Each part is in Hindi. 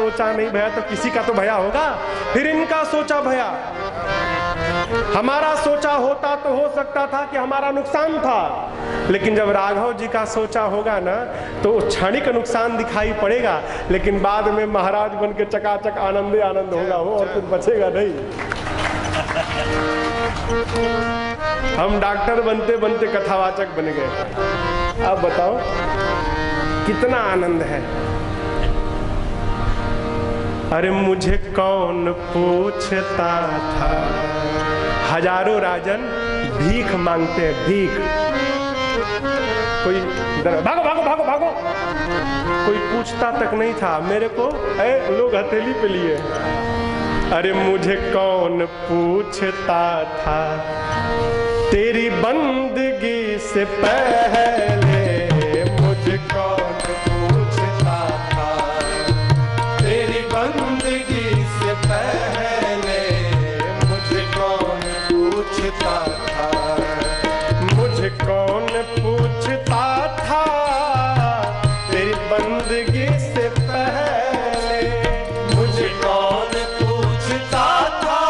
सोचा नहीं भया तो किसी का तो भया होगा। फिर इनका सोचा भया। हमारा सोचा होता तो हो सकता था कि हमारा नुकसान था, लेकिन जब राघव जी का सोचा होगा ना तो क्षणिक नुकसान दिखाई पड़ेगा, लेकिन बाद में महाराज बन के चकाचक आनंद आनंद होगा वो, और कुछ बचेगा नहीं। हम डॉक्टर बनते बनते कथावाचक बन गए। अब बताओ कितना आनंद है। अरे मुझे कौन पूछता था, हजारों राजन भीख मांगते हैं, भीख। कोई भागो भागो भागो भागो, कोई पूछता तक नहीं था। मेरे को लोग हथेली पे लिए। अरे मुझे कौन पूछता था, तेरी बंदगी से पहले मुझे कौन पूछता था, तेरी बंदगी से पहले मुझे कौन पूछता था, मुझे कौन पूछता था, तेरी बंदगी से पहले मुझे कौन पूछता था,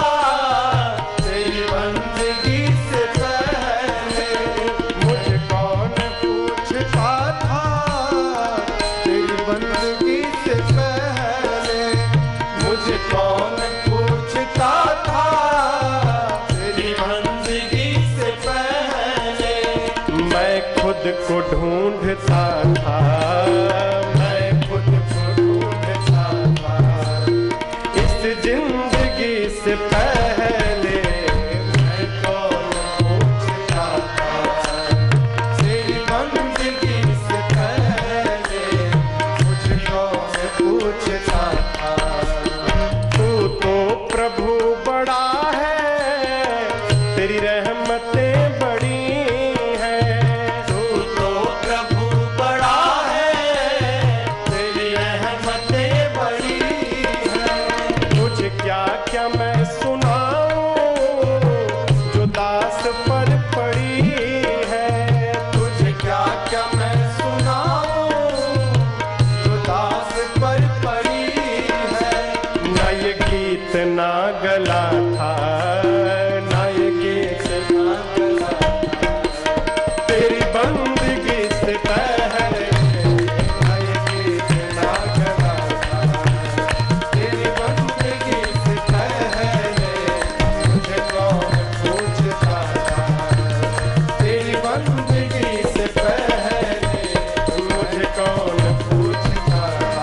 तेरी बंदगी से पहले मुझे कौन पूछता था, तेरी बंदगी से पहले मुझे कौन पूछता था, तेरी बंदगी से पहले। मैं खुद को ढूंढता था, मैं खुद को ढूंढता था, इस जिंदगी से पहले मैं कौन पूछता था, तेरी बंदगी से पहले मुझे कौन पूछता था। तू तो प्रभु बड़ा है, तेरी रहमतें बड़ी हैं। तू तो प्रभु बड़ा है, तेरी रहमतें बड़ी हैं। मुझे क्या क्या मैं सुनाऊं जो दास पर पड़ी है, तुझे क्या क्या मैं सुनाऊं जो दास पर पड़ी है। ना ये गीत ना गला था, ना ये गीत ना गला था, तेरी बंदगी से पहले। ना ये गीत ना गला था, तेरी बंदगी से पहले मुझे कौन पूछता था, तेरी बंदगी से पहले मुझे कौन पूछता था,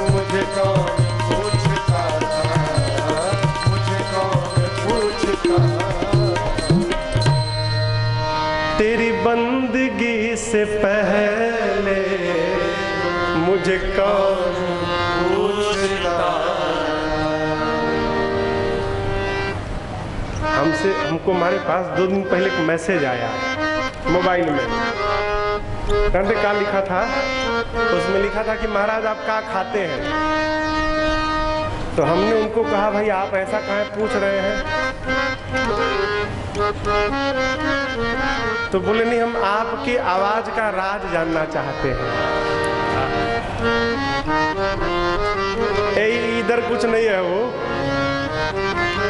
मुझे कौन पूछता था, मुझे कौन पूछता था। तेरी बंदगी से पहले मुझे कौन पूछता। हमको हमारे पास 2 दिन पहले एक मैसेज आया मोबाइल में। कहते क्या लिखा था, उसमें लिखा था कि महाराज आप क्या खाते हैं। तो हमने उनको कहा भाई आप ऐसा काहे पूछ रहे हैं। तो बोले नहीं हम आपकी आवाज का राज जानना चाहते हैं। इधर कुछ नहीं है वो।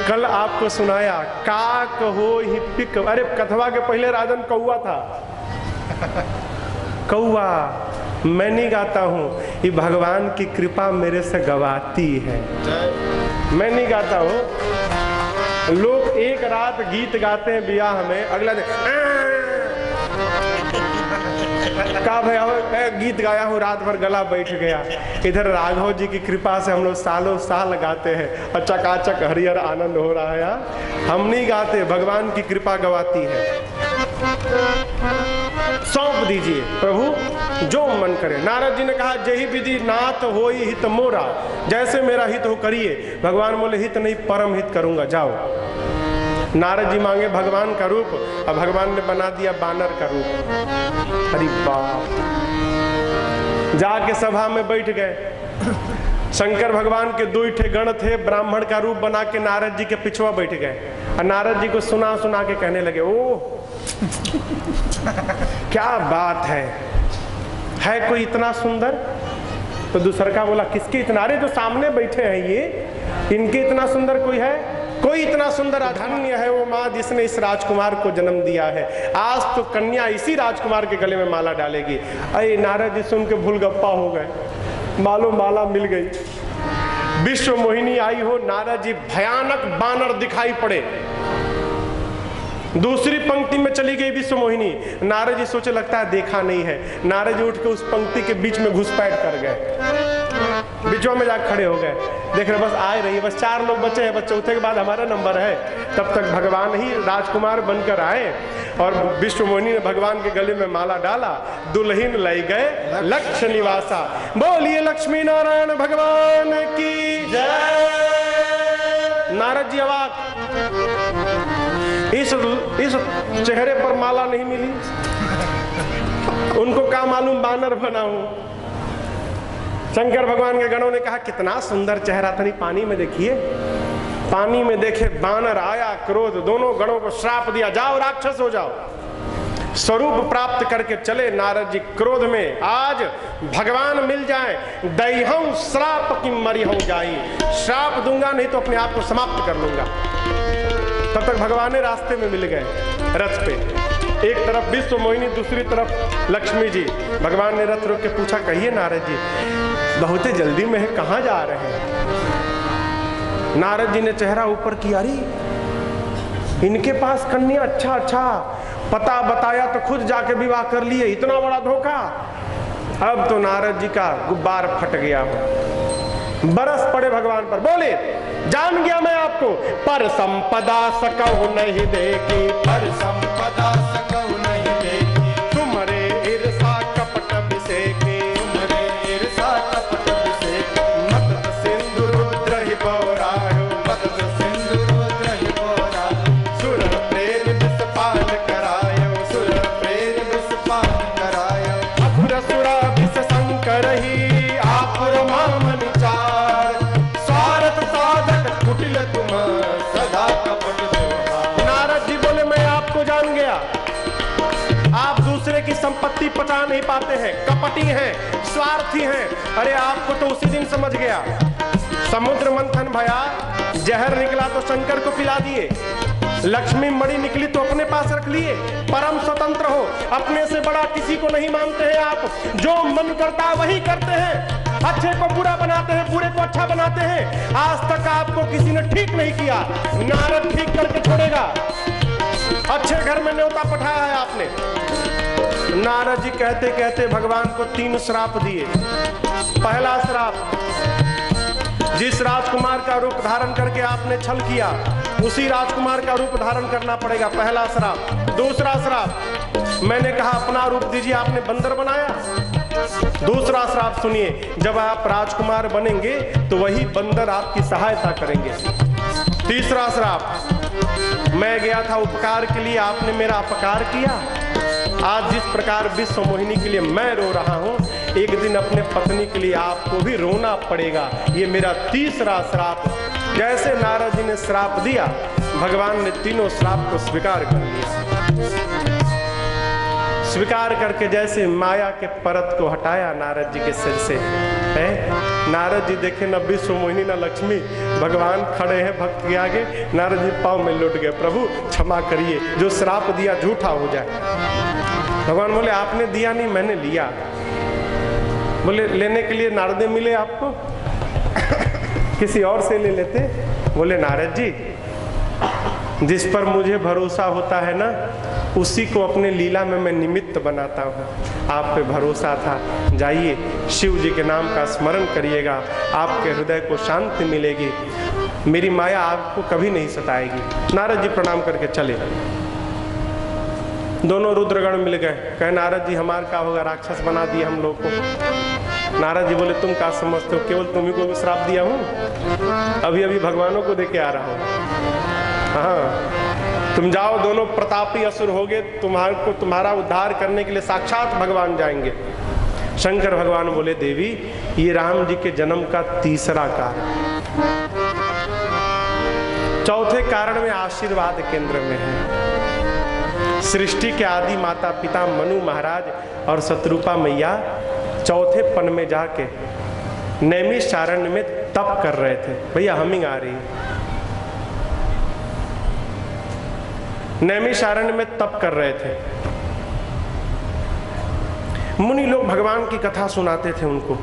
कल आपको सुनाया का कहो ही पिक। अरे कथवा के पहले राजन कौआ था। कौआ मैं नहीं गाता हूँ, ये भगवान की कृपा मेरे से गवाती है। मैं नहीं गाता हूँ। लोग एक रात गीत गाते हैं ब्याह में, अगला दिन का भैया गीत गाया हूँ, रात भर गला बैठ गया। इधर राघव जी की कृपा से हम लोग सालों साल गाते हैं और चकाचक हरियर आनंद हो रहा है। हम नहीं गाते, भगवान की कृपा गवाती है। सौंप दीजिए प्रभु जो मन करे। नारद जी ने कहा जही विधि नाथ होई हित मोरा, जैसे मेरा हित हो करिए। भगवान बोले हित नहीं परम हित करूंगा, जाओ। नारद जी मांगे भगवान का रूप और भगवान ने बना दिया बानर का रूप। अरे बाप, जाके सभा में बैठ गए। शंकर भगवान के 2 ठे गण थे, ब्राह्मण का रूप बना के नारद जी के पिछवा बैठ गए और नारद जी को सुना सुना के कहने लगे ओह क्या बात है कोई इतना सुंदर। तो दूसरा का बोला किसके इतना, अरे जो सामने बैठे हैं ये, इनके इतना सुंदर कोई है? कोई इतना सुंदर धन्य है वो माँ जिसने इस राजकुमार को जन्म दिया है। आज तो कन्या इसी राजकुमार के गले में माला डालेगी। अरे नारद जी सुन के भूलगप्पा हो गए, मालो माला मिल गई। विश्व मोहिनी आई हो, नारद जी भयानक बानर दिखाई पड़े। दूसरी पंक्ति में चली गई विश्व मोहिनी। नारद जी सोचे लगता है देखा नहीं है। नारद जी उठ के उस पंक्ति के बीच में घुसपैठ कर गए, बीचों में जाकर खड़े हो गए। देख रहे बस आ रही है, बस 4 लोग बचे हैं, बस चौथे के बाद हमारा नंबर है। तब तक भगवान ही राजकुमार बनकर आए और विश्व मोहिनी ने भगवान के गले में माला डाला, दुल्हन लाई गए लक्ष्य निवासा। बोलिए लक्ष्मी नारायण भगवान की जय। नारद जी अवाक, इस चेहरे पर माला नहीं मिली, उनको क्या मालूम बानर बना हूं। शंकर भगवान के गणों ने कहा कितना सुंदर चेहरा था, नहीं पानी में देखिए। पानी में देखे बानर आया, क्रोध, दोनों गणों को श्राप दिया, जाओ राक्षस हो जाओ। स्वरूप प्राप्त करके चले नारद जी क्रोध में, आज भगवान मिल जाए, दैहं श्राप की मरिहं जाई, श्राप दूंगा नहीं तो अपने आप को समाप्त कर लूंगा। तब तक भगवान ने रास्ते में मिल गए रथ पे, एक तरफ विश्व मोहिनी, दूसरी तरफ लक्ष्मी जी। भगवान ने रथ रोक के पूछा कहिए नारद जी बहुत जल्दी में है, कहां जा रहे हैं? नारद जी ने चेहरा ऊपर किया, अरे इनके पास कन्या, अच्छा पता बताया तो खुद जाके विवाह कर लिए, इतना बड़ा धोखा। अब तो नारद जी का गुब्बार फट गया हो, बरस पड़े भगवान पर, बोले जान गया मैं आपको, पर संपदा सकहु नहीं देखी, पर संपदा सकहु नहीं देखी, तुम्हारे ईर्षा कपट विसेकी, तुम्हारे ईर्षा कपट विसेकी, मत सिंधु रुद्र ही बोरायो, मत सिंधु रुद्र ही बोरायो, सुर प्रेम विषपान करायो, सुर प्रेम विषपान करायो, अघुर सुरा विष शंकर ही आपुर मामन चार, स्वार्थ साधक कुटिल तुम सदा कपट व्यवहार। नारद जी बोले मैं आपको जान गया, आप दूसरे की संपत्ति पचा नहीं पाते हैं, कपटी हैं, स्वार्थी हैं। अरे आपको तो उसी दिन समझ गया, समुद्र मंथन भया, जहर निकला तो शंकर को पिला दिए, लक्ष्मी मणि निकली तो अपने पास रख लिए, परम स्वतंत्र हो, अपने से बड़ा किसी को नहीं मानते हैं आप, जो मन करता है वही करते हैं, अच्छे को बुरा बनाते हैं, बुरे को अच्छा बनाते हैं। आज तक आपको किसी ने ठीक नहीं किया, नारद ठीक करके छोड़ेगा। अच्छे घर में न्योता पठाया है आपने। नारद जी कहते कहते भगवान को 3 श्राप दिए। पहला श्राप, जिस राजकुमार का रूप धारण करके आपने छल किया उसी राजकुमार का रूप धारण करना पड़ेगा, पहला श्राप। दूसरा श्राप, मैंने कहा अपना रूप दीजिए, आपने बंदर बनाया। दूसरा श्राप सुनिए, जब आप राजकुमार बनेंगे तो वही बंदर आपकी सहायता करेंगे। तीसरा श्राप, मैं गया था उपकार के लिए, आपने मेरा अपकार किया। आज जिस प्रकार विश्व मोहिनी के लिए मैं रो रहा हूं, एक दिन अपने पत्नी के लिए आपको भी रोना पड़ेगा। ये मेरा तीसरा श्राप। जैसे नारद जी ने श्राप दिया, भगवान ने तीनों श्राप को स्वीकार कर लिया। स्वीकार करके जैसे माया के परत को हटाया नारद जी के सिर से, है नारद जी देखे न विश्व मोहिनी न लक्ष्मी, भगवान खड़े हैं भक्त के आगे। नारद जी पाँव में लौट गए, प्रभु क्षमा करिए, जो श्राप दिया झूठा हो जाए। भगवान बोले आपने दिया नहीं, मैंने लिया। बोले लेने के लिए नारद मिले आपको, किसी और से ले लेते। बोले नारद जी, जिस पर मुझे भरोसा होता है ना, उसी को अपने लीला में मैं निमित्त बनाता हूँ। आप पे भरोसा था, जाइए शिव जी के नाम का स्मरण करिएगा, आपके हृदय को शांति मिलेगी, मेरी माया आपको कभी नहीं सताएगी। नारद जी प्रणाम करके चले। दोनों रुद्रगण मिल गए, कहे नारद जी हमार का होगा, राक्षस बना दिए हम लोग को। नारद जी बोले तुम क्या समझते हो, केवल तुम्ही को श्राप दिया हूँ, अभी अभी भगवानों को देके आ रहा हूँ। हाँ, तुम जाओ, दोनों प्रतापी असुर होगे, तुम्हारा उद्धार करने के लिए साक्षात भगवान जाएंगे। शंकर भगवान बोले देवी, ये राम जी के जन्म का तीसरा कारण, चौथे कारण में आशीर्वाद केंद्र में है। सृष्टि के आदि माता पिता मनु महाराज और शत्रुपा मैया चौथे पन में जाके नैमिषारण्य में तप कर रहे थे। भैया हमिंग आ रही है। नैमिषारण्य में तप कर रहे थे। मुनि लोग भगवान की कथा सुनाते थे उनको।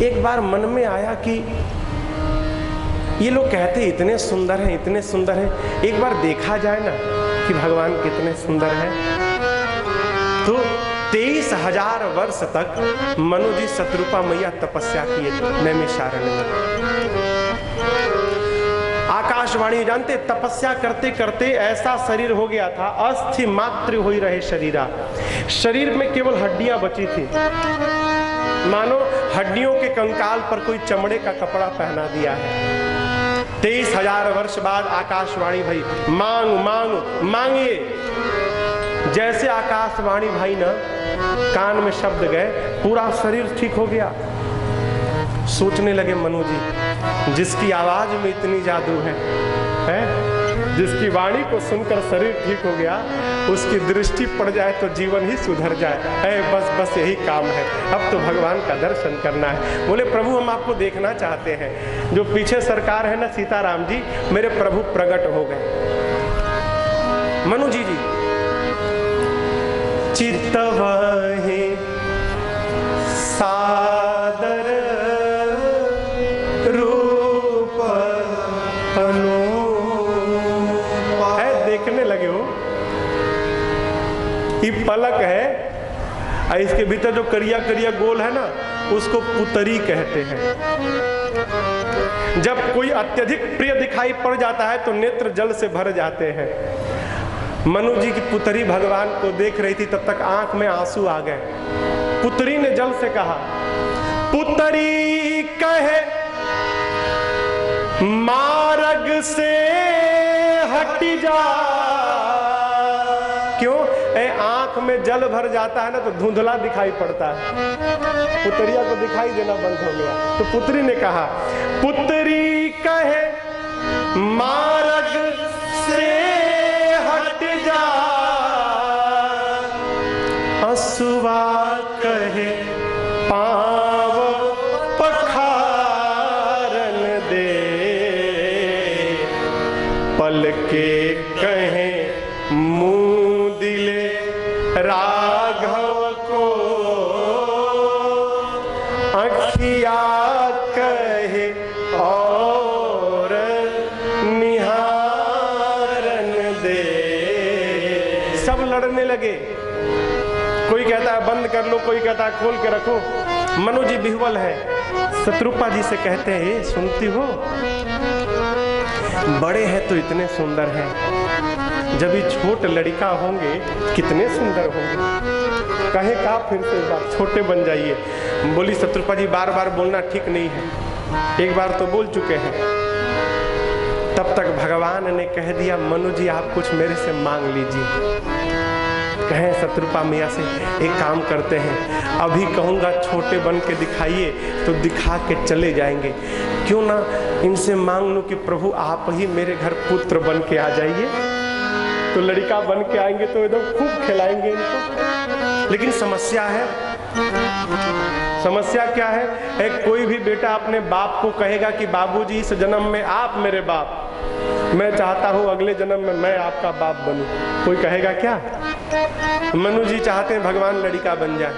एक बार मन में आया कि ये लोग कहते इतने सुंदर हैं, इतने सुंदर हैं, एक बार देखा जाए ना कि भगवान कितने सुंदर हैं। तो 23,000 वर्ष तक मनु जी शत्रुपा मैया तपस्या किए नैमिषारण्य में। आकाशवाणी जानते, तपस्या करते करते ऐसा शरीर हो गया था, अस्थि मात्र हो ही रहे शरीरा। शरीर में केवल हड्डियां बची थी, मानो हड्डियों के कंकाल पर कोई चमड़े का कपड़ा पहना दिया है। 23,000 वर्ष बाद आकाशवाणी भाई, मांग मांग मांगिए। जैसे आकाशवाणी भाई ना कान में शब्द गए, पूरा शरीर ठीक हो गया। सोचने लगे मनु जी, जिसकी आवाज में इतनी जादू है? जिसकी वाणी को सुनकर शरीर ठीक हो गया, उसकी दृष्टि पड़ जाए तो जीवन ही सुधर जाए। बस बस यही काम है, अब तो भगवान का दर्शन करना है। बोले प्रभु हम आपको देखना चाहते हैं। जो पीछे सरकार है ना सीताराम जी, मेरे प्रभु प्रकट हो गए। मनु जी चित्तवहि सादर रूप है, देखने लगे हो। ये पलक है, इसके भीतर जो करिया करिया गोल है ना, उसको पुतरी कहते हैं। जब कोई अत्यधिक प्रिय दिखाई पड़ जाता है तो नेत्र जल से भर जाते हैं। मनु जी की पुतरी भगवान को देख रही थी, तब तक आंख में आंसू आ गए। पुतरी ने जल से कहा, पुतरी कहे मार्ग से हट जा। क्यों? आंख में जल भर जाता है ना तो धुंधला दिखाई पड़ता है, पुतरिया को दिखाई देना बंद हो गया। तो पुत्री ने कहा, पुतरी कहे मार्ग से हट जा, हंसुआ कहे पाँव पखारन दे, पलके कहे मुँह दिले राघव को, अखिया कहे और निहारन दे। सब लड़ने लगे, कोई कहता है बंद कर लो, कोई कहता है खोल के रखो। मनु जी बिहवल है, शत्रुपा जी से कहते हैं, सुनती हो, बड़े हैं तो इतने सुंदर हैं, जब ये छोट लड़का होंगे कितने सुंदर होंगे। कहे का फिर से बार छोटे बन जाइए। बोली शत्रुपा जी बार बार बोलना ठीक नहीं है, एक बार तो बोल चुके हैं। तब तक भगवान ने कह दिया, मनु जी आप कुछ मेरे से मांग लीजिए। कहें शत्रुपा मैया से, एक काम करते हैं, अभी कहूँगा छोटे बन के दिखाइए तो दिखा के चले जाएंगे, क्यों ना इनसे मांग लूँ कि प्रभु आप ही मेरे घर पुत्र बन के आ जाइए। तो लड़का बन के आएंगे तो एकदम खूब खिलाएंगे इनको। लेकिन समस्या है, समस्या क्या है? कोई भी बेटा अपने बाप को कहेगा कि बाबूजी इस जन्म में आप मेरे बाप, मैं चाहता हूँ अगले जन्म में मैं आपका बाप बनूं। कोई कहेगा क्या? मनु जी चाहते हैं भगवान लड़का बन जाए,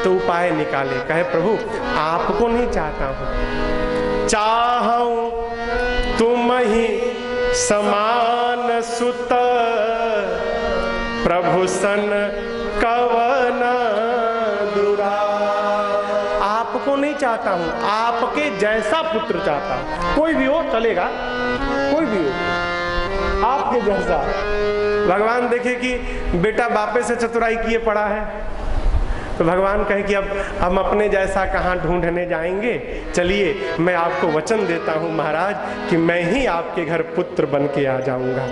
तो उपाय निकाले। कहे प्रभु आपको नहीं चाहता हूँ, चाहूं तुम ही समान सुत, प्रभु सन कवन दुरा। आपको नहीं चाहता हूँ, आपके जैसा पुत्र चाहता हूँ। कोई भी हो चलेगा, कोई भी हो आपके जैसा। भगवान देखे कि बेटा बापे से चतुराई किए पड़ा है, तो भगवान कहे कि अब हम अपने जैसा कहाँ ढूंढने जाएंगे, चलिए मैं आपको वचन देता हूँ महाराज कि मैं ही आपके घर पुत्र बन के आ जाऊंगा।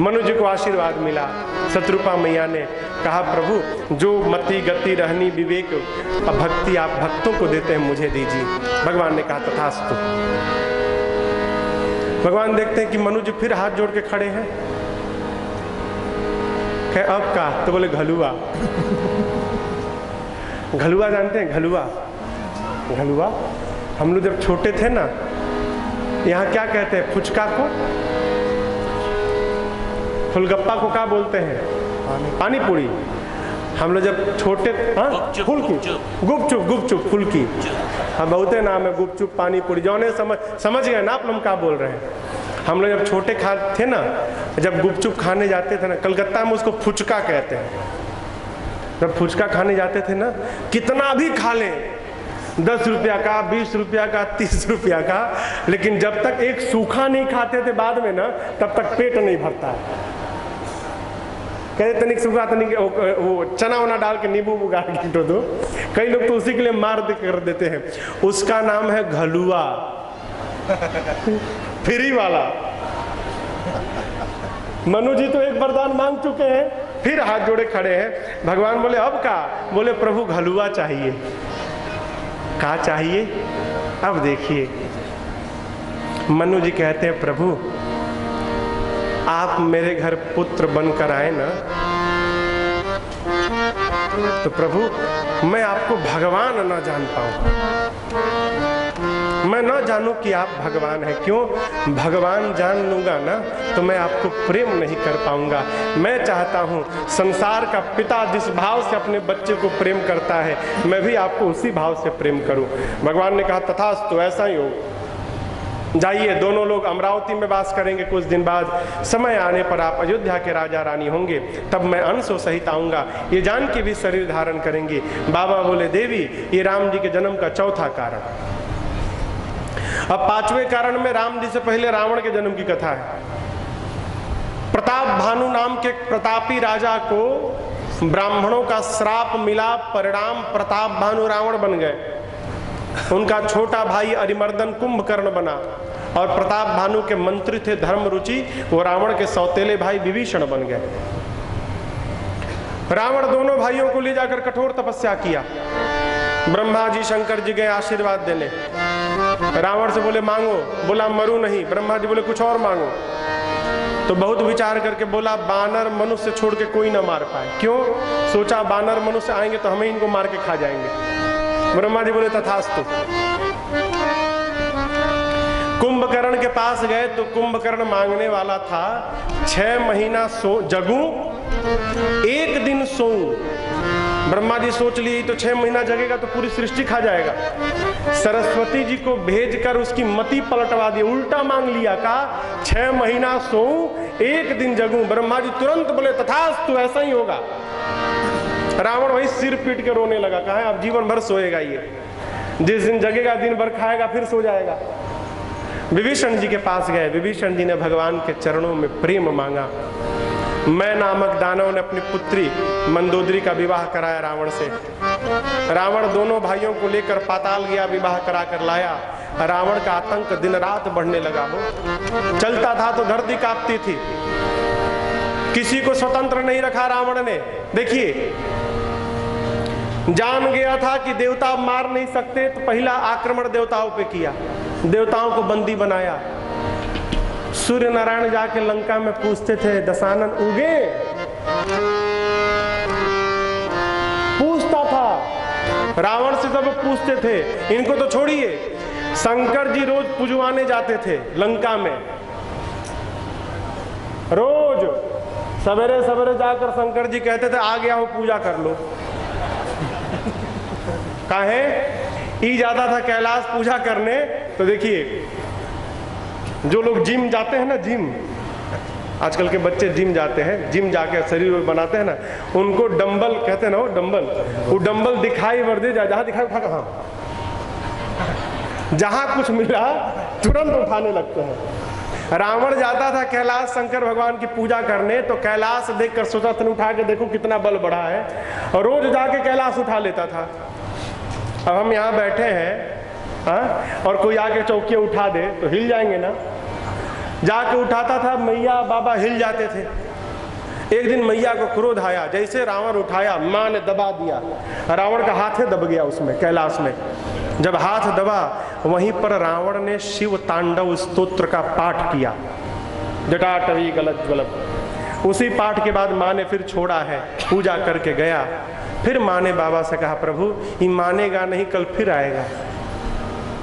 मनु जी को आशीर्वाद मिला। शत्रुपा मैया ने कहा प्रभु जो मति गति रहनी विवेक भक्ति आप भक्तों को देते हैं मुझे दीजिए। भगवान ने कहा तथास्तु। भगवान देखते हैं कि मनु जी फिर हाथ जोड़ के खड़े हैं। कहे अब का? तो बोले घलुआ। घलुआ जानते हैं? घलुआ, घलुआ हम लोग जब छोटे थे ना, यहाँ क्या कहते हैं? फुचका को, फुलगप्पा को क्या बोलते हैं? पानी पूरी। हम लोग जब छोटे, हाँ फुल्की, गुपचुप, गुपचुप फुल्की, हाँ बहुते नाम है, गुपचुप पानी पूरी, जौने समझ गए ना आप लोग क्या बोल रहे हैं। हम लोग जब छोटे थे ना, जब गुपचुप खाने जाते थे ना, कलकत्ता में उसको फुचका कहते हैं। जब फुचका खाने जाते थे ना, कितना भी खा लें, 10 रुपया का, 20 रुपया का, 30 रुपया का, लेकिन जब तक एक सूखा नहीं खाते थे बाद में ना, तब तक पेट नहीं भरता है। कहते तनिक सूखा, तनिक वो चना वना डाल के नींबू गाड़ के तो दो। कई लोग तो उसी के लिए मार कर देते हैं। उसका नाम है घलुआ, फ्री वाला। मनु जी तो एक वरदान मांग चुके हैं, फिर हाथ जोड़े खड़े हैं। भगवान बोले अब का? बोले प्रभु घलुआ चाहिए। क्या चाहिए? अब देखिए, मनु जी कहते हैं प्रभु आप मेरे घर पुत्र बनकर आए ना, तो प्रभु मैं आपको भगवान ना जान पाऊं, मैं ना जानूं कि आप भगवान हैं। क्यों? भगवान जान लूंगा ना तो मैं आपको प्रेम नहीं कर पाऊंगा। मैं चाहता हूं संसार का पिता जिस भाव से अपने बच्चे को प्रेम करता है, मैं भी आपको उसी भाव से प्रेम करूं। भगवान ने कहा तथास्तु, ऐसा ही हो। जाइए, दोनों लोग अमरावती में वास करेंगे। कुछ दिन बाद समय आने पर आप अयोध्या के राजा रानी होंगे, तब मैं अंशों सहित आऊंगा। ये जान के भी शरीर धारण करेंगे। बाबा बोले देवी, ये राम जी के जन्म का चौथा कारण। अब पांचवें कारण में राम जी से पहले रावण के जन्म की कथा है। प्रताप भानु नाम के प्रतापी राजा को ब्राह्मणों का श्राप मिला, परिणाम प्रताप भानु रावण बन गए। उनका छोटा भाई अरिमर्दन कुंभकर्ण बना, और प्रताप भानु के मंत्री थे धर्म रुचि, वो रावण के सौतेले भाई विभीषण बन गए। रावण दोनों भाइयों को ले जाकर कठोर तपस्या किया। ब्रह्मा जी शंकर जी गए आशीर्वाद देने। रावण से बोले मांगो, बोला मरू नहीं। ब्रह्मा जी बोले कुछ और मांगो, तो बहुत विचार करके बोला बानर मनुष्य छोड़ के कोई ना मार पाए। क्यों? सोचा बानर मनुष्य आएंगे तो हमें इनको मार के खा जाएंगे। ब्रह्मा जी बोले तथास्तु। कुंभकर्ण के पास गए तो कुंभकर्ण मांगने वाला था 6 महीना जगूं, 1 दिन सोऊं। ब्रह्मा जी सोच लिए तो 6 महीना जगेगा तो पूरी सृष्टि खा जाएगा। सरस्वती जी को भेजकर उसकी मति पलटवा दी, उल्टा मांग लिया। का 6 महीना सोऊं, 1 दिन जगूं। ब्रह्मा जी तुरंत बोले तथास्तु, ऐसा ही होगा। रावण वही सिर पीट के रोने लगा। कहा अब जीवन भर सोएगा ये, जिस दिन जगेगा दिन भर खाएगा फिर सो जाएगा। विभीषण जी के पास गए। विभीषण जी ने भगवान के चरणों में प्रेम मांगा। मैं नामक दानव ने अपनी पुत्री मंदोदरी का विवाह कराया रावण से। रावण दोनों भाइयों को लेकर पाताल गया, विवाह करा कर लाया। रावण का आतंक दिन रात बढ़ने लगा हो। चलता था तो धरती कांपती थी। किसी को स्वतंत्र नहीं रखा रावण ने। देखिए, जान गया था कि देवता मार नहीं सकते, तो पहला आक्रमण देवताओं पे किया, देवताओं को बंदी बनाया। सूर्य नारायण जाके लंका में पूछते थे दशानन उगे, पूछता था। रावण से सब पूछते थे, इनको तो छोड़िए। शंकर जी रोज पुजवाने जाते थे लंका में। रोज सवेरे सवेरे जाकर शंकर जी कहते थे आ गया हो, पूजा कर लो। काहे? ई जाता था कैलाश पूजा करने। तो देखिए, जो लोग जिम जाते हैं ना, जिम, आजकल के बच्चे जिम जाते हैं, जिम जाके शरीर बनाते हैं ना, उनको डंबल कहते हैं ना, वो डंबल, वो डंबल दिखाई वर्दे जहाँ दिखाई उठा, कहाँ जहाँ कुछ मिला तुरंत उठाने लगते हैं। रावण जाता था कैलाश शंकर भगवान की पूजा करने, तो कैलाश देखकर सोचा था उठा के देखो कितना बल बढ़ा है, और रोज जाके कैलाश उठा लेता था। अब हम यहाँ बैठे हैं, हाँ, और कोई आके चौकी उठा दे तो हिल जाएंगे ना। जाके उठाता था, मैया बाबा हिल जाते थे। एक दिन मैया को क्रोध आया, जैसे रावण उठाया माँ ने दबा दिया, रावण का हाथ दब गया उसमें कैलाश में। जब हाथ दबा, वहीं पर रावण ने शिव तांडव स्तोत्र का पाठ किया, जटाटवी गलत ज्वलत। उसी पाठ के बाद माँ ने फिर छोड़ा है, पूजा करके गया। फिर माँ ने बाबा से कहा, प्रभु ये मानेगा नहीं, कल फिर आएगा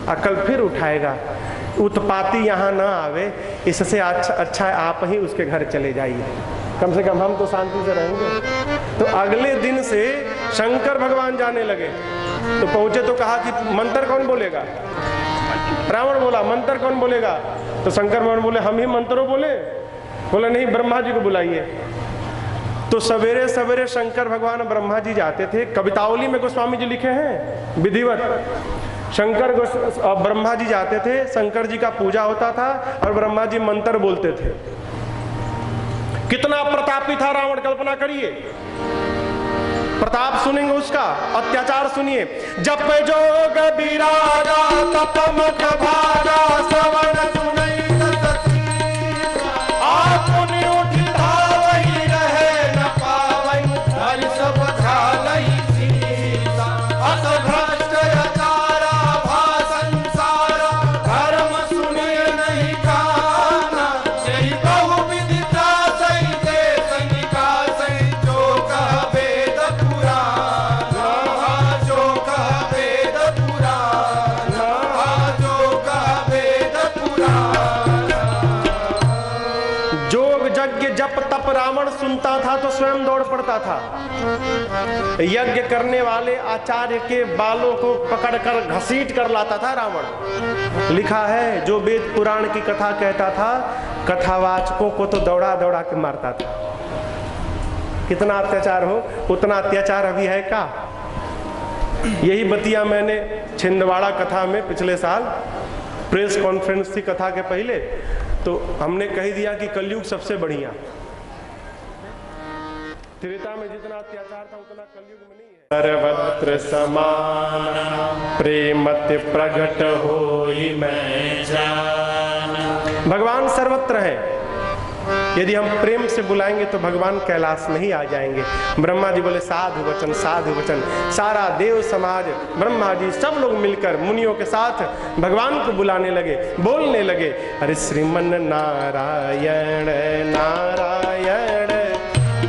और कल फिर उठाएगा, उत्पाती यहाँ ना आवे, इससे अच्छा है आप ही उसके घर चले जाइए, कम से कम हम तो शांति से रहेंगे। तो अगले दिन से शंकर भगवान जाने लगे। तो पहुंचे तो कहा कि मंत्र कौन बोलेगा? रावण बोला मंत्र कौन बोलेगा? तो शंकर भगवान बोले हम ही मंत्रों बोले? बोला नहीं, ब्रह्मा जी को बुलाइए। तो सवेरे सवेरे शंकर भगवान ब्रह्मा जी जाते थे। कवितावली में गोस्वामी जी लिखे हैं विधिवत, शंकर ब्रह्मा जी जाते थे, शंकर जी का पूजा होता था और ब्रह्मा जी मंत्र बोलते थे। कितना प्रतापी था रावण, कल्पना करिए। प्रताप सुनेंगे उसका, अत्याचार सुनिए। जप जोग विरागा तप मुख भागा श्रवण सुनई आपुनि उठिता वही रहे न पावई हरि सब झालई सीता अत भ्रष्ट अचारा भा संसारा धर्म सुने नहीं काना यही बहु विदिता सही देश निकासई जो कह वेद पुराण जो कह वेद पुराण जो कह वेद पुराण। जोग यज्ञ जप तप रावण सुनता था तो स्वयं दौड़ पड़ता था। यज्ञ करने वाले आचार्य के बालों को पकड़कर घसीट कर लाता था रावण। लिखा है जो वेद पुराण की कथा कहता था, कथावाचकों को तो दौड़ा दौड़ा के मारता था। कितना अत्याचार हो, उतना अत्याचार अभी है का? यही बतिया मैंने छिंदवाड़ा कथा में पिछले साल प्रेस कॉन्फ्रेंस थी कथा के पहले, तो हमने कह दिया कि कलयुग सबसे बढ़िया। त्रेता में जितना अत्याचार था उतना कलयुग में नहीं है। सर्वत्र समान प्रेमत प्रगट होई मैं जान। भगवान सर्वत्र है। यदि हम प्रेम से बुलाएंगे तो भगवान कैलाश नहीं आ जाएंगे। ब्रह्मा जी बोले साधु वचन साधु वचन। सारा देव समाज, ब्रह्मा जी सब लोग मिलकर मुनियों के साथ भगवान को बुलाने लगे, बोलने लगे, अरे श्रीमन नारायण नारायण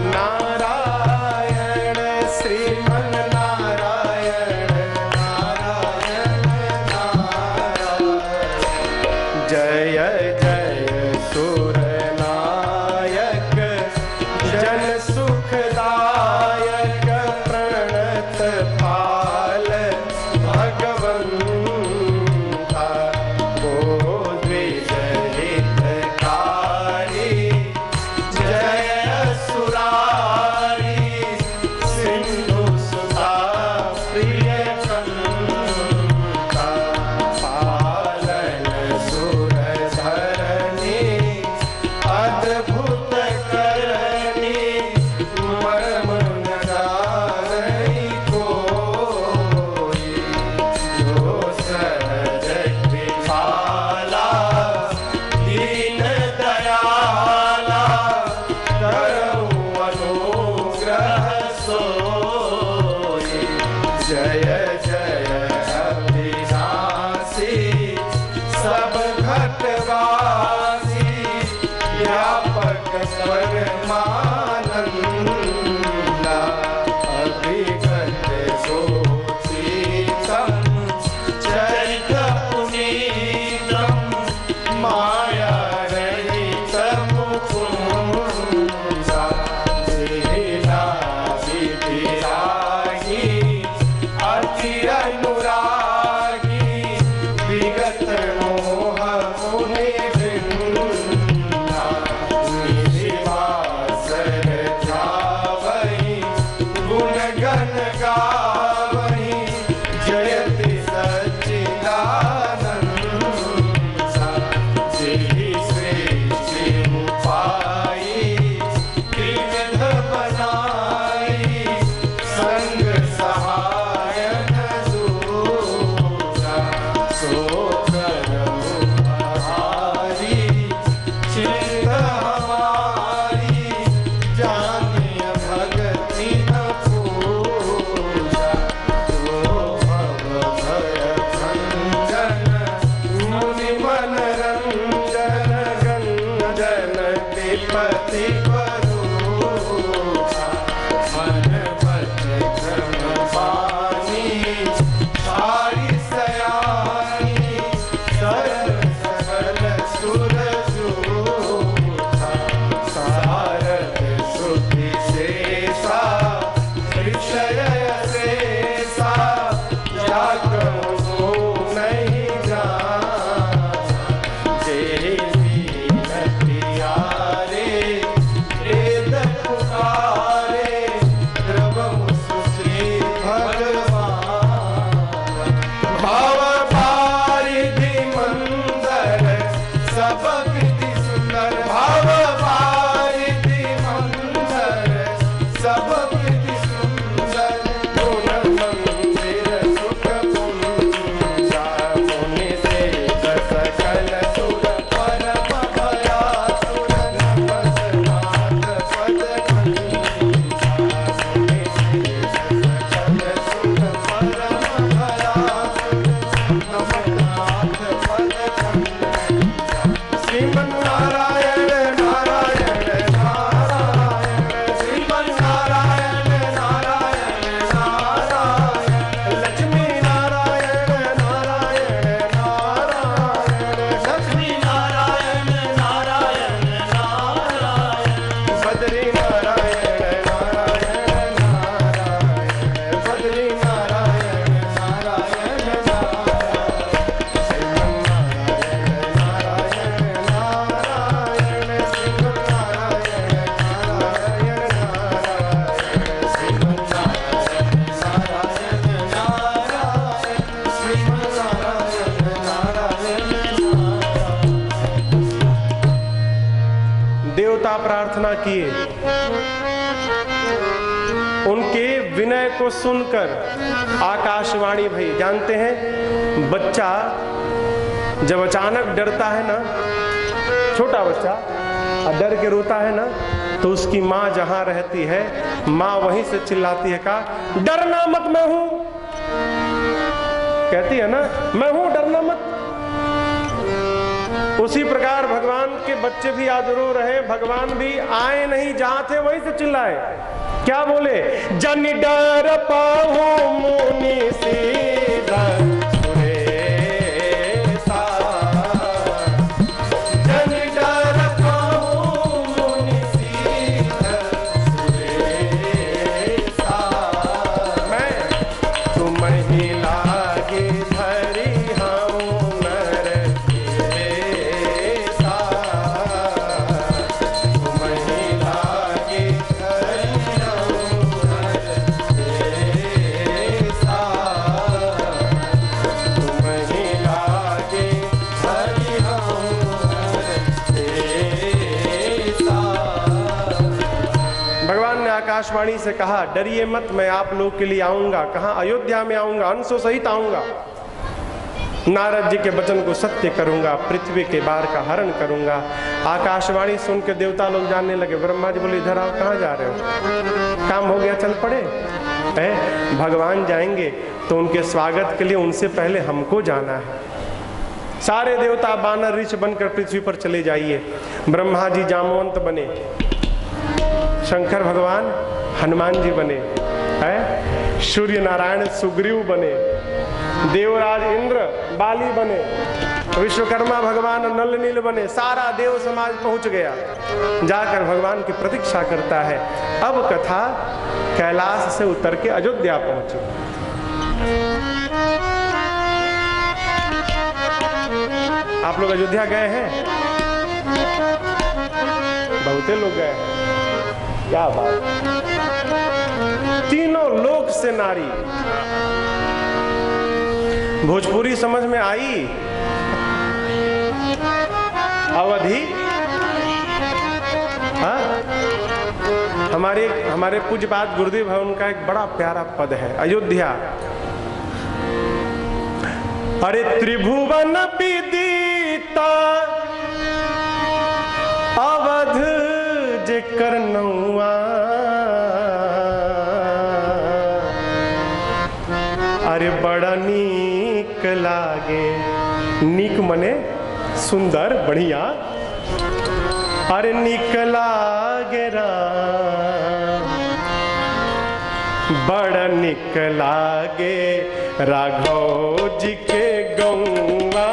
नारायण श्रीमन नारायण नारायण नारायण जय जय सुर जन सुखदायक प्रणत पाल भगवंता को द्विज हितकारी जय देवता प्रार्थना किए। उनके विनय को सुनकर आकाशवाणी भई। जानते हैं बच्चा जब अचानक डरता है ना, छोटा बच्चा और डर के रोता है ना, तो उसकी माँ जहां रहती है, माँ वहीं से चिल्लाती है, का डरना मत, मैं हूं। कहती है ना, मैं हूं, डरना मत। उसी प्रकार भगवान के बच्चे भी आज रो रहे, भगवान भी आए नहीं, जहां थे वहीं से चिल्लाए। क्या बोले? जन डर पाऊं मुनि सीधा सुरेसा, जन डर पाऊं मुनि सीधा सुरेसा, मैं तुम ही लागे धरी हूं नर केसा, तुम ही लागे धरी आकाशवाणी से कहा, डरिए मत, मैं आप लोग के लिए आऊंगा। कहां? अयोध्या में आऊंगा, अंशों सहित आऊंगा। नारद जी के वचन को सत्य करूंगा, पृथ्वी के बार का हरण करूंगा। आकाशवाणी सुन के देवता लोग जानने लगे। ब्रह्मा जी बोले, इधर आओ, कहां जा रहे हो? काम हो गया, चल पड़े। भगवान जाएंगे तो उनके स्वागत के लिए उनसे पहले हमको जाना है। सारे देवता बानर ऋष बनकर पृथ्वी पर चले जाइए। ब्रह्मा जी जामवंत बने, शंकर भगवान हनुमान जी बने, सूर्य नारायण सुग्रीव बने, देवराज इंद्र बाली बने, विश्वकर्मा भगवान नल नील बने। सारा देव समाज पहुंच गया, जाकर भगवान की प्रतीक्षा करता है। अब कथा कैलाश से उतर के अयोध्या पहुंची। आप लोग अयोध्या गए हैं? बहुते लोग गए हैं। क्या बात! तीनों लोक से नारी। भोजपुरी समझ में आई? अवधि? हाँ? हमारे पूज्यपाद गुरुदेव है, उनका एक बड़ा प्यारा पद है, अयोध्या। अरे त्रिभुवन विदिता अवध जे करनौआ, अरे बड़ा नीक लागे। नीक मने सुंदर, बढ़िया। अरे नीक लागे राम, बड़ा नीक लागे राघव जी के गौवा,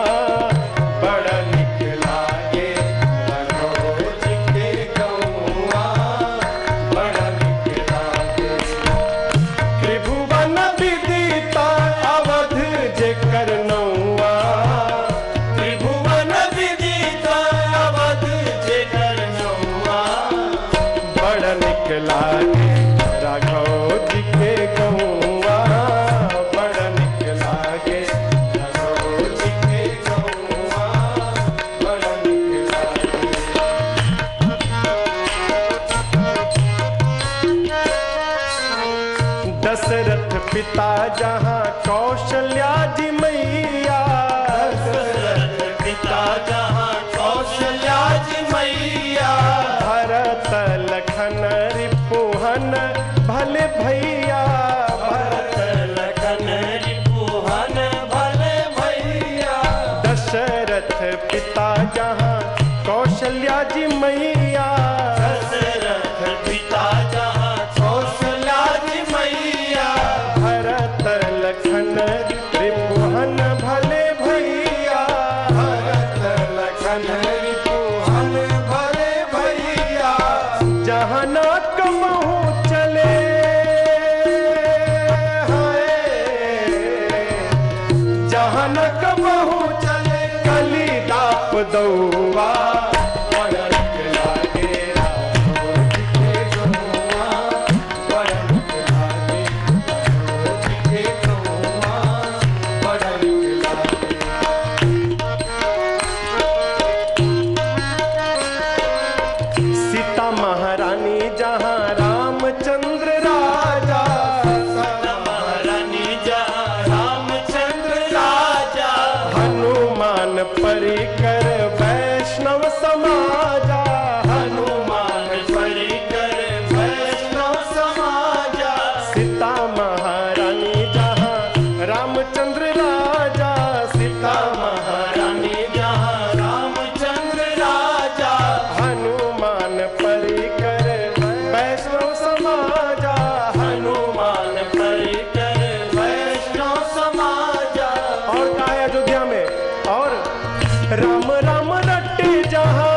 बड़ा नीक लागे राघव जी के गौवा, बड़ा नीक लागे। त्रिभुवन विदिता अवध जे करनौआ, त्रिभुवन विदिता अवध जे करनौआ, बड़ा नीक लागे राघव जी के गौवा, बड़ा नीक लागे राघव जी के गौवा, बड़ा नीक लागे। दशरथ पिता जहाँ कौशल्या जी मैया, दशरथ पिता जहाँ कौशल्या जी मैया, भरत लखन रिपुहन भले भैया, भरत लखन रिपुहन भले भैया। दशरथ पिता जहाँ कौशल्या जी मैया, दशरथ पिता जहाँ कौशल्या जी मैया, भरत लखन रिपुहन भले भैया, भरत लखन रिपुहन भले भैया। जहाँ न कबहू चले, जहाँ न कबहू चले कलिदाप दौआ, बड़ा नीक लागे राघव जी के गौआ, बड़ा नीक लागे राघव जी के गौआ, बड़ा नीक लागे। सीता परिकर वैष्णव समाजा, हनुमान परिकर वैष्णव समाजा। सीता महारानी जहाँ रामचंद्र राजा, सीता महारानी जहाँ रामचंद्र राजा। हनुमान परिकर वैष्णव समाजा, हनुमान परिकर वैष्णव समाजा। और कहा है अयोध्या में, और राम राम रटे जहाँ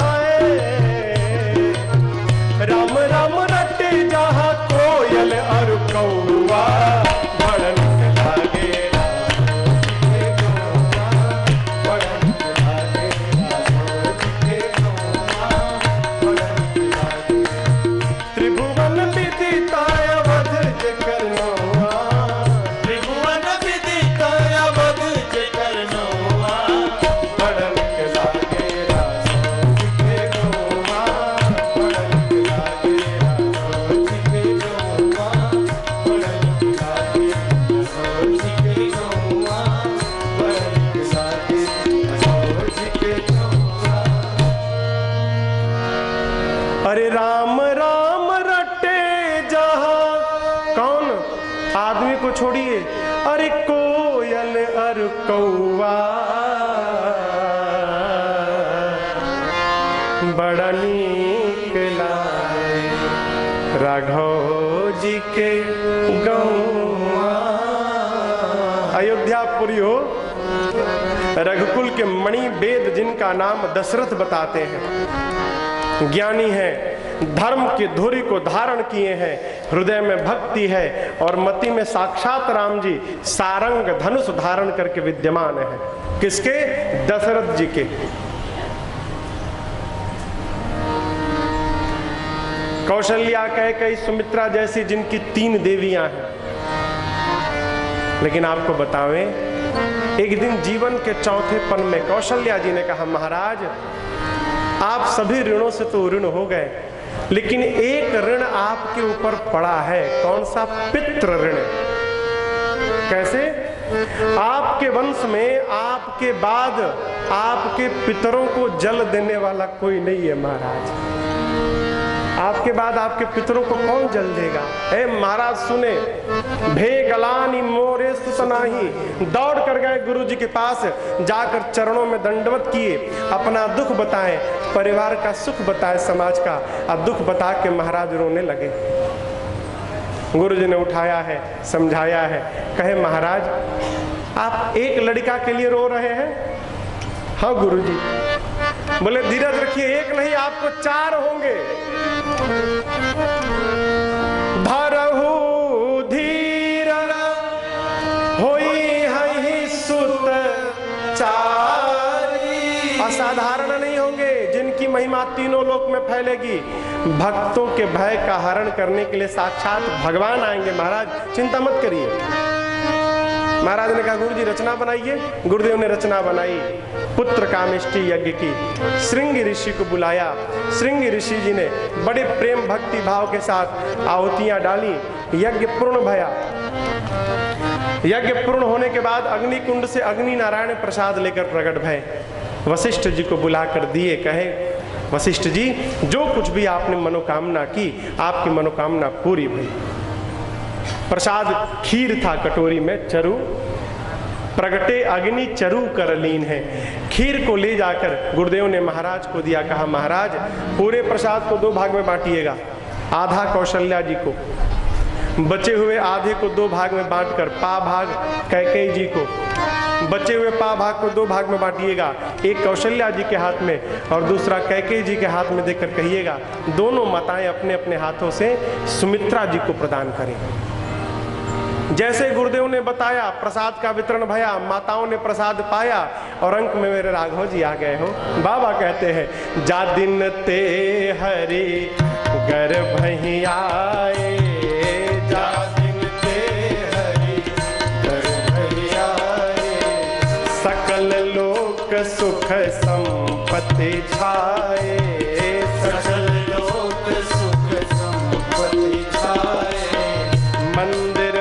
है, राम राम रटे जहाँ कोयल और कौवा, बड़न लागे बड़न लागे त्रिभुवन विदिता अवध करनौआ, त्रिभुवन विदिता अवध करनौआ। बड़न लागे गौआ, बड़न लागे गौआ, बड़न लागे गौआ, बड़न लागे गौआ। अरे राम राम रटे जहाँ, कौन आदमी को छोड़िए, अरे कोयल और कौआ, बड़ा नीक लागे राघव जी के गौआ। अयोध्यापुरी हो, रघुकुल के मणि वेद जिनका नाम दशरथ बताते हैं, ज्ञानी है, धर्म की धुरी को धारण किए हैं, हृदय में भक्ति है और मति में साक्षात राम जी सारंग धनुष धारण करके विद्यमान है। किसके? दशरथ जी के। कौशल्या, कैकेयी, सुमित्रा जैसी जिनकी 3 देवियां हैं। लेकिन आपको बतावें, एक दिन जीवन के चौथे पन में कौशल्या जी ने कहा, महाराज आप सभी ऋणों से तो ऋण हो गए, लेकिन एक ऋण आपके ऊपर पड़ा है। कौन सा? पितृ ऋण। कैसे? आपके वंश में आपके बाद आपके पितरों को जल देने वाला कोई नहीं है महाराज। आपके बाद आपके पितरों को कौन जल देगा? हे महाराज सुने, भे गलानी मोरे सुतनाही, दौड़ कर गए गुरु जी के पास, जाकर चरणों में दंडवत किए, अपना दुख बताएं, परिवार का सुख बताए, समाज का, और दुख बता के महाराज रोने लगे। गुरु जी ने उठाया है, समझाया है, कहे महाराज आप एक लड़का के लिए रो रहे हैं? हाँ गुरु जी। बोले धीरज रखिए, एक नहीं आपको 4 होंगे। धरहु धीर होई हहि सुत चारी। असाधारण नहीं होंगे, जिनकी महिमा तीनों लोक में फैलेगी। भक्तों के भय का हरण करने के लिए साक्षात भगवान आएंगे। महाराज चिंता मत करिए। महाराज ने कहा गुरु जी रचना बनाइए। गुरुदेव ने रचना बनाई, पुत्र कामेष्टि यज्ञ की। श्रृंगी ऋषि को बुलाया। श्रृंगी ऋषि जी ने बड़े प्रेम भक्ति भाव के साथ आहुतियां डाली। यज्ञ पूर्ण भया। यज्ञ पूर्ण होने के बाद अग्नि कुंड से अग्नि नारायण प्रसाद लेकर प्रकट भय। वशिष्ठ जी को बुलाकर दिए, कहे वशिष्ठ जी जो कुछ भी आपने मनोकामना की, आपकी मनोकामना पूरी हुई। प्रसाद खीर था कटोरी में, चरु प्रगटे अग्नि चरु कर लीन है। खीर को ले जाकर गुरुदेव ने महाराज को दिया। कहा महाराज पूरे प्रसाद को 2 भाग में बांटिएगा, आधा कौशल्या जी को, बचे हुए आधे को 2 भाग में बांटकर पा भाग कैकेयी जी को, बचे हुए पा भाग को 2 भाग में बांटिएगा। एक कौशल्या जी के हाथ में और दूसरा कैकेयी जी के हाथ में देकर कहिएगा दोनों माताएं अपने अपने हाथों से सुमित्रा जी को प्रदान करें। जैसे गुरुदेव ने बताया प्रसाद का वितरण भया, माताओं ने प्रसाद पाया और अंक में मेरे राघव जी आ गए हो। बाबा कहते हैं जा दिन ते हरि गर्भ ही आए, जा दिन ते हरि गर्भ ही आए, सकल लोक सुख संपत्ति छाए, सकल लोक सुख संपत्ति छाए, मंदिर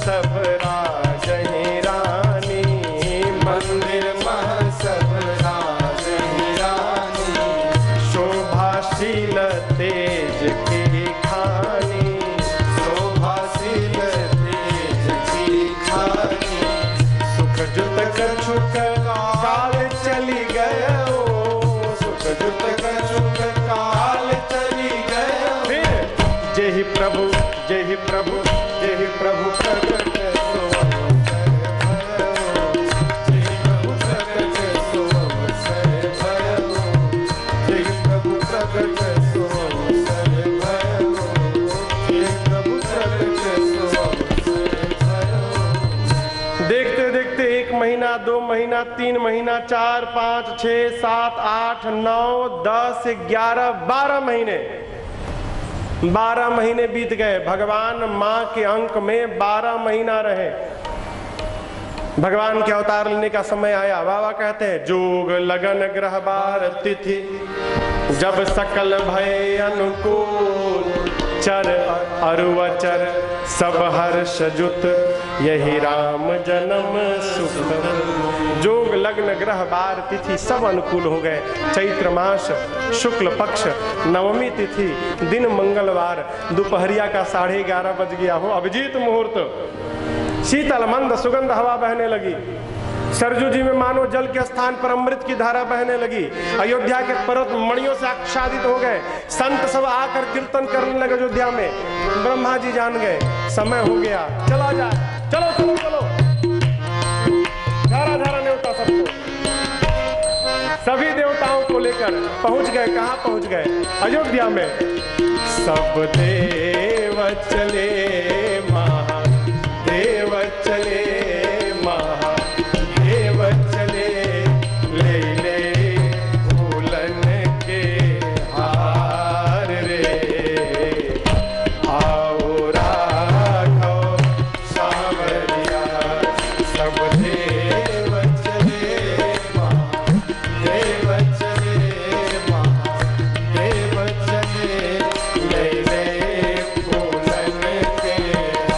सब राजही रानी, देखते देखते 1 महीना, 2 महीना, 3 महीना, 4, 5, 6, 7, 8, 9, 10, 11, 12 महीने, 12 महीने बीत गए। भगवान मां के अंक में 12 महीना रहे। भगवान के अवतार लेने का समय आया। बाबा कहते हैं जोग लगन ग्रह बार तिथि जब सकल भय अनुकूल, चर अरुवचर सब हर्ष जुत, यही राम जन्म सुख। जोग लग्न ग्रह बार तिथि सब अनुकूल हो गए। चैत्र मास शुक्ल पक्ष नवमी तिथि दिन मंगलवार, दोपहरिया का 11:30 बज गया हो, अभिजीत मुहूर्त। शीतल मंद सुगंध हवा बहने लगी। सरजू जी में मानो जल के स्थान पर अमृत की धारा बहने लगी। अयोध्या के पर्वत मणियों से आच्छादित हो गए। संत सब आकर कीर्तन करने लगे अयोध्या में। ब्रह्मा जी जान गए समय हो गया, चला जाए, चलो चलो चलो। धारा धारा न्योता सबको, सभी देवताओं को लेकर पहुंच गए। कहां पहुंच गए? अयोध्या में। सब देव चले महादेव चले, महादेव चले, ले ले फूलन के हार रे। आओ राघव सांवरिया, सब देव चले महादेव चले, महादेव चले, ले ले फूलन के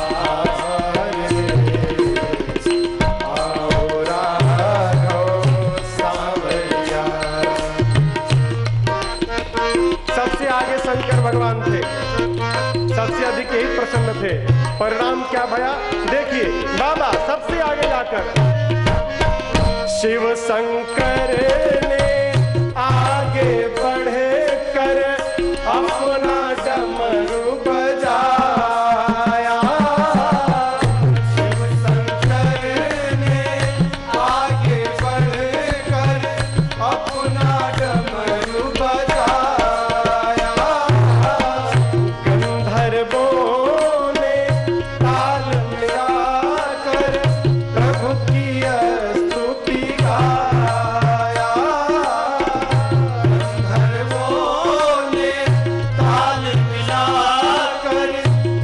हार रे। आओ राघव सांवरिया। सबसे आगे शंकर भगवान थे, सबसे अधिक यही प्रसन्न थे। परिणाम क्या भया देखिए। बाबा सबसे आगे जाकर शिव शंकर ने आगे बढ़े कर अपना डमरू बजाया। शिव शंकर ने आगे बढ़ कर अपना डमरू बजाया। गंधर्वों ने ताल मिलाकर प्रभु की स्तुति गाया। गंधर्वों ने ताल मिलाकर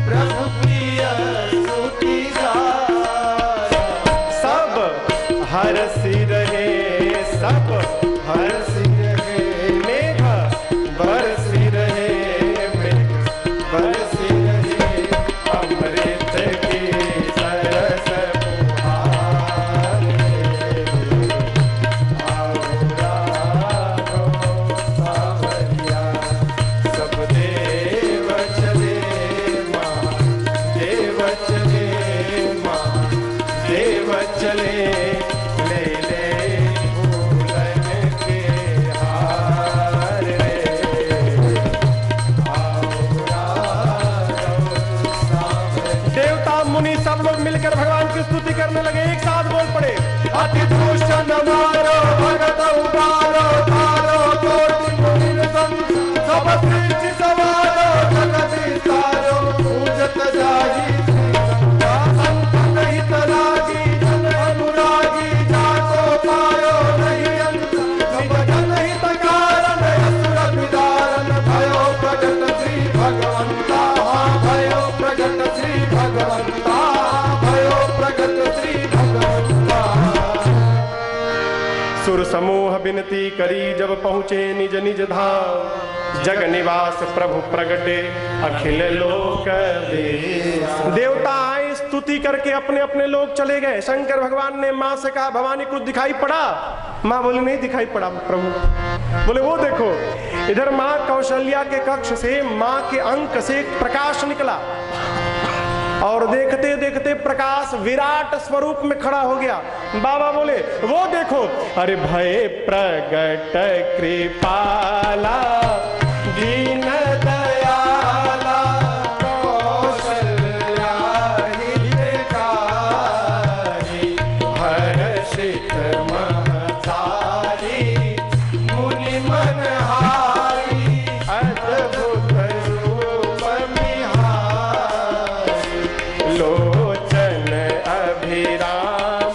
प्रभु की स्तुति गाया। सब हर्षि रहे, सब हर्षि रहे, मेघ बरसि रहे, मेघ बरसि रहे, अमृत की सरस फुहार रे। आओ राघव सांवरिया, सब देव चले महादेव चले, महादेव चले, ले ले फूलन के हार रे। आओ राघव सांवरिया। देवता मुनि सब लोग मिलकर भगवान की स्तुति करने लगे। एक साथ बोल पड़े, अति दूषण मारो भगत उबारो, तारो कोटि मुनि संत, सब सृष्टि सवारो, जगत विस्तारो, पूजत जाहि संत नहीं तरागी, जन अनुरागी, जाको पायो नहीं अंत, निज जन हित कारण, असुर विदारण, भयो प्रगट श्री भगवंता, भयो प्रगट श्री भगवंता, भयो प्रगट श्री भगवंता। सुर समूह विनती करी जब पहुँचे निज निज धाम, जग निवास प्रभु प्रगटे अखिल लोक देश। देवता आए स्तुति करके अपने अपने लोग चले गए। शंकर भगवान ने माँ से कहा भवानी कुछ दिखाई पड़ा? माँ बोली नहीं दिखाई पड़ा प्रभु। बोले वो देखो, इधर माँ कौशल्या के कक्ष से माँ के अंक से एक प्रकाश निकला और देखते देखते प्रकाश विराट स्वरूप में खड़ा हो गया। बाबा बोले वो देखो। अरे भय प्रगट कृपाला दीन दयाला, कौशल्या हितकारी, हर्षित महतारी, मुनि मनहारी, अद्भुत रूप निहारी, लोचन अभिराम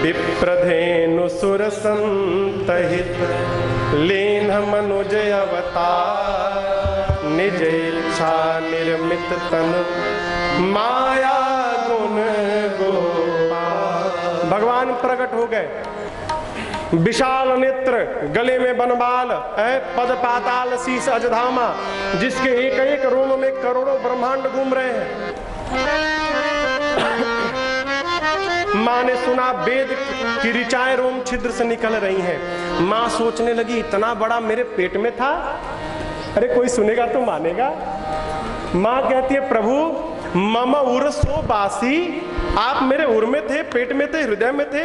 विप्रधेनु सुर संतहित लीन मनुज अवतार निज इच्छा निर्मित तन माया गुण गोपाल। भगवान प्रकट हो गए, विशाल नेत्र, गले में बनबाल है, पद पाताल शीश अजधामा, जिसके एक एक रोम में करोड़ों ब्रह्मांड घूम रहे हैं। माँ ने सुना वेद की ऋचाएं रोम छिद्र से निकल रही हैं। माँ सोचने लगी इतना बड़ा मेरे पेट में था, अरे कोई सुनेगा तो मानेगा। माँ कहती है प्रभु मम उरसो बासी, आप मेरे उर में थे, पेट में थे, हृदय में थे।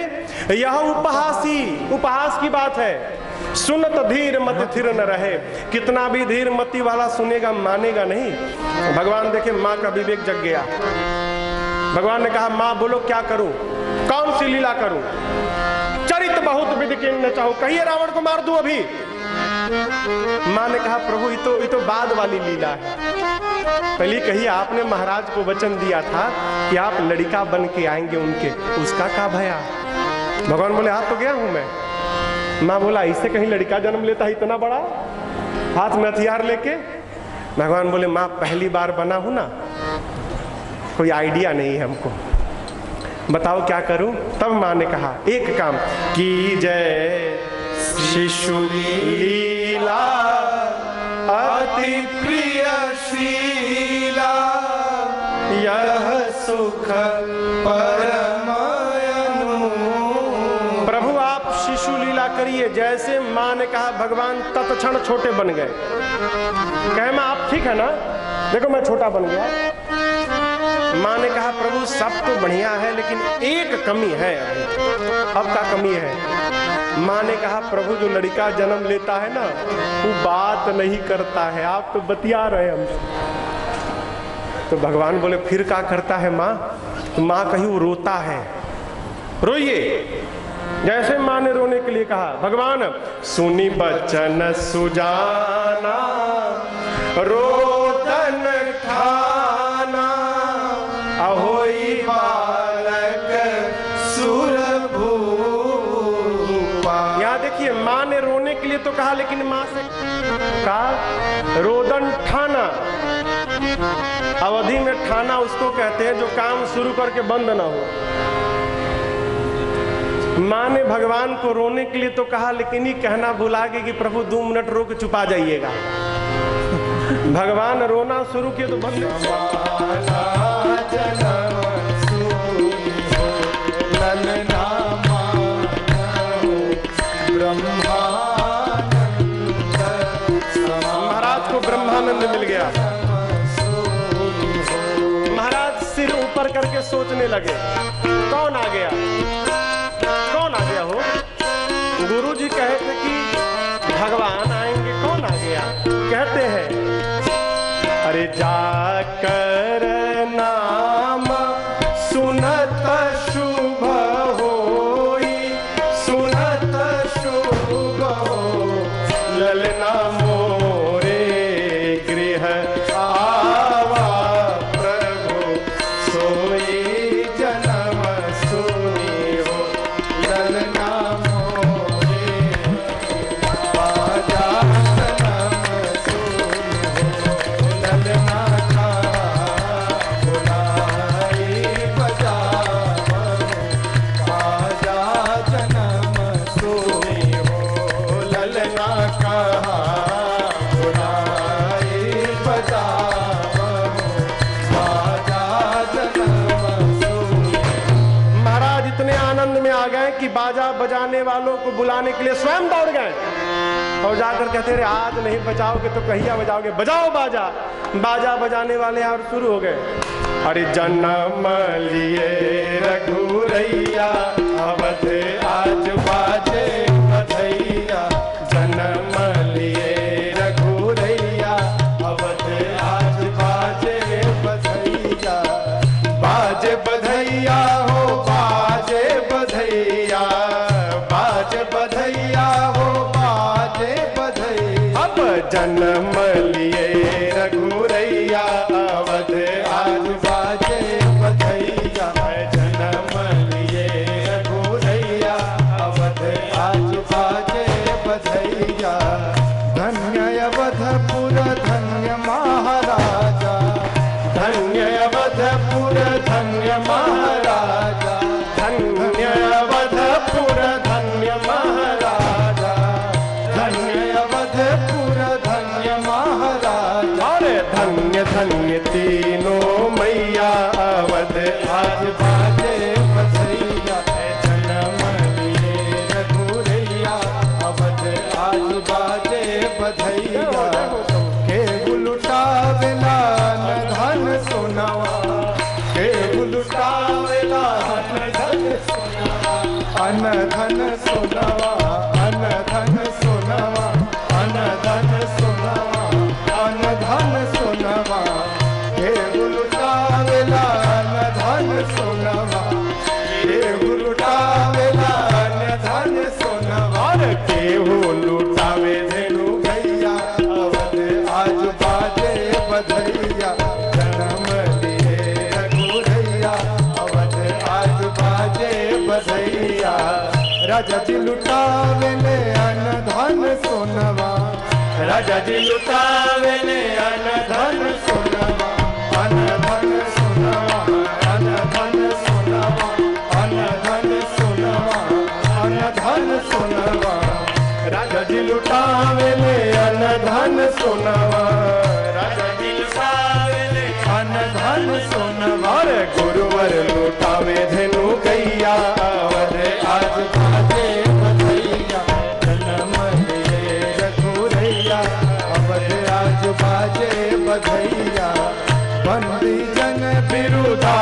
यह उपहासी, उपहास की बात है। सुनत धीर मत थिर न रहे, कितना भी धीर मती वाला सुनेगा मानेगा नहीं। भगवान देखे माँ का विवेक जग गया। भगवान ने कहा माँ बोलो क्या करूं, कौन सी लीला करूं? चरित बहुत विधि किन्न चाहूं, कहिए रावण को मार दूं अभी। माँ ने कहा प्रभु ये तो बाद वाली लीला है, पहले कहिए आपने महाराज को वचन दिया था कि आप लड़का बन के आएंगे उनके, उसका क्या भया? भगवान बोले हाथ तो गया हूं मैं। माँ बोला इससे कहीं लड़का जन्म लेता है इतना बड़ा, हाथ में हथियार लेके? भगवान बोले माँ पहली बार बना हूं ना, कोई आइडिया नहीं है हमको, बताओ क्या करूं? तब माँ ने कहा एक काम की जय शिशु लीला अति प्रिय शीला, यह सुख परमायनु। प्रभु आप शिशु लीला करिए। जैसे माँ ने कहा भगवान तत्क्षण छोटे बन गए। कहे माँ आप ठीक है ना, देखो मैं छोटा बन गया। माँ ने कहा प्रभु सब तो बढ़िया है लेकिन एक कमी है अभी। अब क्या कमी है? माँ ने कहा प्रभु जो लड़का जन्म लेता है ना वो बात नहीं करता है, आप तो बतिया रहे हमसे। तो भगवान बोले फिर क्या करता है माँ? माँ कहीं वो रोता है, रोइए। जैसे माँ ने रोने के लिए कहा भगवान सुनी बचन सुजाना रोदन ठाना, अहोई बालक सुरभूपा। यहाँ देखिए माँ ने रोने के लिए तो कहा, लेकिन माँ से कहा रोदन ठाना। अवधि में ठाना उसको कहते हैं जो काम शुरू करके बंद ना हो। माँ ने भगवान को रोने के लिए तो कहा, लेकिन ये कहना भुला गई कि प्रभु 2 मिनट रो के छुपा जाइएगा। भगवान रोना शुरू किए तो बंद। महाराज को ब्रह्मानंद मिल गया। महाराज सिर ऊपर करके सोचने लगे कौन आ गया, कौन आ गया हो? गुरु जी कहे थे कि भगवान आएंगे, कौन आ गया? कहते हैं अरे जाकर नाम सुनत शुभ होई, सुनत शुभ हो ललना मोरे गृह आवा, प्रभु सोई जन्म सुनी हो ललना मोरे बाजा जन्म सुनी हो ललना का बुलाई बजावो, बाजा जन्म सुनी हो ललना का बुलाई बजावो, बाजा जन्म सुनी। महाराज इतने आनंद में आ गए कि बाजा बजाने वालों को बुलाने के लिए स्वयं दौड़ गए और जाकर कहते रहे आज नहीं बजाओगे तो कहिया बजाओगे, बजाओ बाजा। बाजा बजाने वाले और शुरू हो गए। अरे जन्म लिए रघुरैया अवध आज बाजे बधैया, जन्म लिए रघुरैया अवध आज बाजे बधैया, बाजे बधैया हो बाजे बधैया, बाजे बधैया हो बाजे बधैया। अब जन्म लिए रघुरैया अवध आज बाजे बधैया, जन्म लिए रघुरैया धन सोनवा अन धन सोनवा अन धन सोनवा अन धन सोनवा हे लुटावेला अन धन सोनवा हे लुटावेला अन धन सोनवा के लुटावे धेनु गैया अवध आज बाजे बधैया जन्म लिए रघुरैया अवध आज बाजे बधैया राजा जी लुटावेले अन धन सोनवा राजा जी लुटावेले अन धन सोनवा अन धन सोनवा अन धन सोनवा अन धन सोनवा अन धन सोनवा राजा जी लुटावेले अन धन सोनवा राजा जी लुटावेले अन धन सोनवा गुरुवर लुटावे धेनु गैया अवध आज बाजे बधैया जन्म लिए रघुरैया अवध आज बाजे बधैया बंदी जन बिरुदा